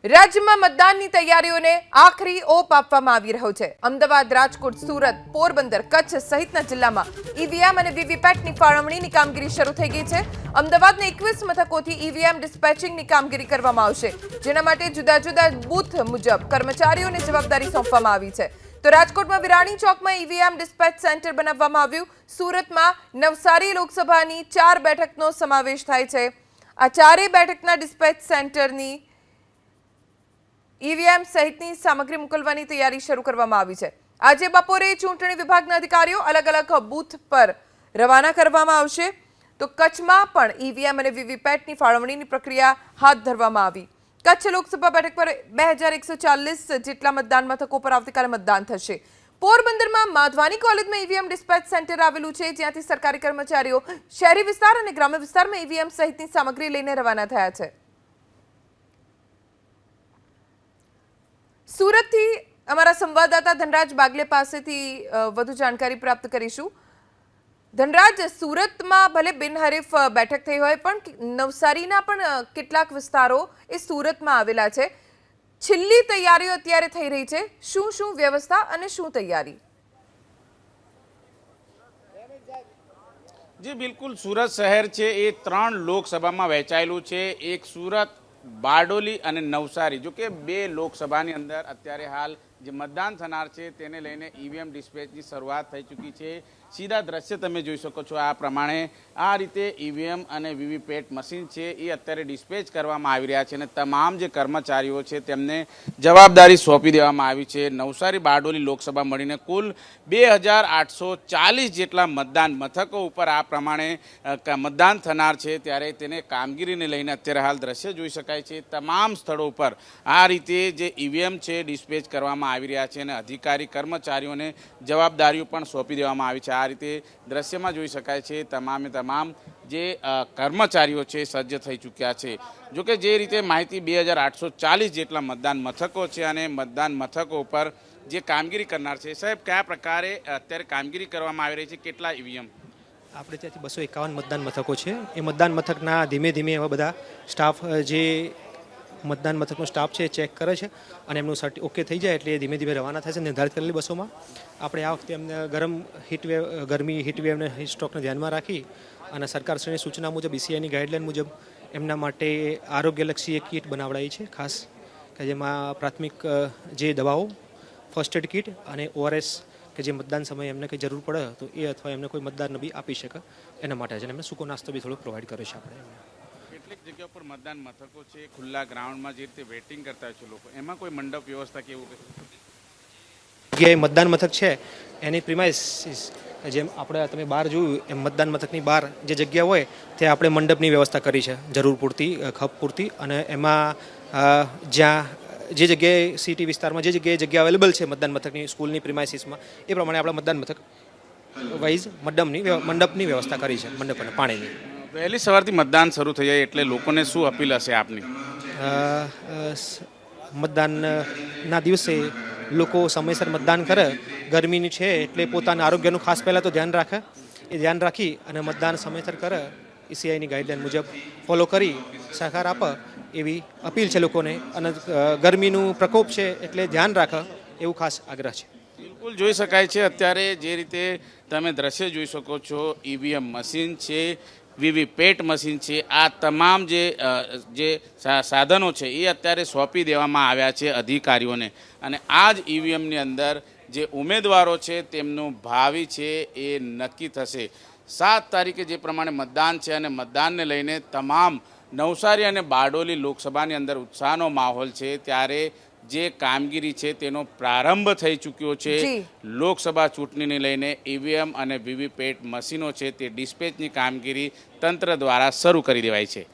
રાજ્યમાં મતદાનની તૈયારીઓને આખરી ઓપ આપવામાં આવી રહ્યો છે। અમદાવાદ, રાજકોટ, સુરત, પોરબંદર, કચ્છ સહિતના જિલ્લામાં ઈવીએમ અને વીવીપેટની ફાળવણીની કામગીરી શરૂ થઈ ગઈ છે। અમદાવાદના 21 મથકોથી ઈવીએમ ડિસ્પેચિંગની કામગીરી કરવામાં આવશે, જેના માટે જુદા જુદા બૂથ મુજબ કર્મચારીઓને જવાબદારી સોંપવામાં આવી છે। તો રાજકોટમાં વિરાણી ચોકમાં ઈવીએમ ડિસ્પેચ સેન્ટર બનાવવામાં આવ્યું। સુરતમાં નવસારી લોકસભાની 4 બેઠકનો સમાવેશ થાય છે। આ ચારેય બેઠકના ડિસ્પેચ સેન્ટરની ईवीएम સહિતની સામગ્રી મોકલવાની તૈયારી શરૂ કરવામાં આવી છે। આજે બપોરે ચૂંટણી વિભાગના અધિકારીઓ અલગ અલગ બૂથ પર રવાના કરવામાં આવશે। તો કચ્છમાં પણ ઈવીએમ અને વીવીપેટની ફાળવણીની પ્રક્રિયા હાથ ધરવામાં આવી। કચ્છ લોકસભા બેઠક પર 2140 જેટલા મતદાન મથકો પર આવતીકાલે મતદાન થશે। પોરબંદરમાં માધવાની કોલેજમાં ઈવીએમ ડિસ્પેચ સેન્ટર આવેલું છે, જ્યાંથી સરકારી કર્મચારીઓ શહેરી વિસ્તાર અને ગ્રામ્ય વિસ્તારમાં ઈવીએમ સહિતની સામગ્રી લઈને રવાના થયા છે। સુરતથી અમારા સંવાદદાતા ધનરાજ બાગલે પાસેથી વધુ જાણકારી પ્રાપ્ત કરીશું। ધનરાજ, સુરતમાં ભલે બિનહરીફ બેઠક થઈ હોય, પણ નવસારીના પણ કેટલાક વિસ્તારો એ સુરતમાં આવેલા છે। છેલ્લી તૈયારીઓ અત્યારે થઈ રહી છે, શું વ્યવસ્થા અને શું તૈયારી? જી બિલકુલ, સુરત શહેર છે એ 3 લોકસભામાં વહેંચાયેલું છે। એક સુરત, બારડોલી અને નવસારી। જો કે 2 લોકસભાની અંદર અત્યારે હાલ જે મતદાન થનાર છે તેને લઈને ઈવીએમ ડિસ્પેચની શરૂઆત થઈ ચૂકી છે। સીધા દ્રશ્ય તમે જોઈ શકો છો આ પ્રમાણે આ રીતે ઈવીએમ અને વીવીપેટ મશીન છે એ અત્યારે ડિસ્પેચ કરવામાં આવી રહ્યા છે અને તમામ જે કર્મચારીઓ છે તેમને જવાબદારી સોંપી દેવામાં આવી છે। નવસારી, બારડોલી લોકસભા મળીને કુલ 2840 જેટલા મતદાન મથકો ઉપર આ પ્રમાણે મતદાન થનાર છે, ત્યારે તેને કામગીરીને લઈને અત્યારે હાલ દ્રશ્ય જોઈ શકાય છે। તમામ સ્થળો ઉપર આ રીતે જે ઈવીએમ છે ડિસ્પેચ કરવામાં આવી રહ્યા છે અને અધિકારી કર્મચારીઓને જવાબદારીઓ પણ સોંપી દેવામાં આવી છે। આ રીતે દ્રશ્યમાં જોઈ શકાય છે તમામે તમામ જે કર્મચારીઓ છે સજ્જ થઈ ચૂક્યા છે। જોકે જે રીતે માહિતી 2840 જેટલા મતદાન મથકો છે અને મતદાન મથકો ઉપર જે કામગીરી કરનાર છે, સાહેબ કયા પ્રકારે અત્યારે કામગીરી કરવામાં આવી રહી છે, કેટલા ઈવીએમ? આપણે ત્યાંથી 251 મતદાન મથકો છે। એ મતદાન મથકના ધીમે ધીમે એવા બધા સ્ટાફ જે મતદાન મથકનો સ્ટાફ છે ચેક કરે છે અને એમનું ઓકે થઈ જાય એટલે ધીમે ધીમે રવાના થાય છે નિર્ધારિત કરેલી બસોમાં। આપણે આ વખતે એમને ગરમી હીટવેવને સ્ટોકને ધ્યાનમાં રાખી અને સરકારશ્રીની સૂચના મુજબ BCIની ગાઈડલાઈન મુજબ એમના માટે આરોગ્યલક્ષી એક કીટ બનાવડાવી છે ખાસ, કે જેમાં પ્રાથમિક જે દવાઓ, ફર્સ્ટ એડ કીટ અને ORS કે જે મતદાન સમયે એમને કંઈ જરૂર પડે તો એ અથવા એમને કોઈ મતદાર બી આપી શકે એના માટે છે। એમને સૂકો નાસ્તો બી થોડો પ્રોવાઈડ કરે છે આપણે। કેટલીક જગ્યા પર મતદાન મથકો છે ખુલ્લા ગ્રાઉન્ડમાં જે રીતે વેઇટિંગ કરતા હોય છે લોકો, એમાં કોઈ મંડપ વ્યવસ્થા કે એવું જગ્યાએ મતદાન મથક છે એની પ્રિમાઇસીસ જેમ આપણે તમે બહાર જોયું એમ મતદાન મથકની બહાર જે જગ્યા હોય ત્યાં આપણે મંડપની વ્યવસ્થા કરી છે જરૂર પૂરતી, ખપ પૂરતી। અને એમાં જ્યાં જે જગ્યાએ સિટી વિસ્તારમાં જે જગ્યા અવેલેબલ છે મતદાન મથકની સ્કૂલની પ્રિમાઇસીસમાં એ પ્રમાણે આપણે મતદાન મથક વાઇઝ મંડપની વ્યવસ્થા કરી છે, મંડપ અને પાણીની। વહેલી સવારથી મતદાન શરૂ થઈ જાય એટલે લોકોને શું અપીલ હશે આપની? મતદાનના દિવસે લોકો સમયસર મતદાન કરે। ગરમીની છે એટલે પોતાના આરોગ્યનું ખાસ પહેલાં તો ધ્યાન રાખી અને મતદાન સમયસર કરે, ECIની ગાઈડલાઈન મુજબ ફોલો કરી સહકાર આપે એવી અપીલ છે લોકોને। અને ગરમીનું પ્રકોપ છે એટલે ધ્યાન રાખે એવું ખાસ આગ્રહ છે। બિલકુલ જોઈ શકાય છે અત્યારે જે રીતે તમે દ્રશ્ય જોઈ શકો છો, ઈવીએમ મશીન છે, વીવીપેટ મશીન છે, આ તમામ જે સાધનો છે એ અત્યારે સોંપી દેવામાં આવ્યા છે અધિકારીઓને। અને આ જ ઈવીએમની અંદર જે ઉમેદવારો છે તેમનું ભાવિ છે એ નક્કી થશે। 7 તારીખે જે પ્રમાણે મતદાન છે અને મતદાનને લઈને તમામ નવસારી અને બારડોલી લોકસભાની અંદર ઉત્સાહનો માહોલ છે, ત્યારે જે કામગીરી છે તેનો પ્રારંભ થઈ ચૂક્યો છે। લોકસભા ચૂંટણીને લઈને ઈવીએમ અને વીવીપેટ મશીનો છે તે ડિસ્પેચની કામગીરી તંત્ર દ્વારા શરૂ કરી દેવાય છે।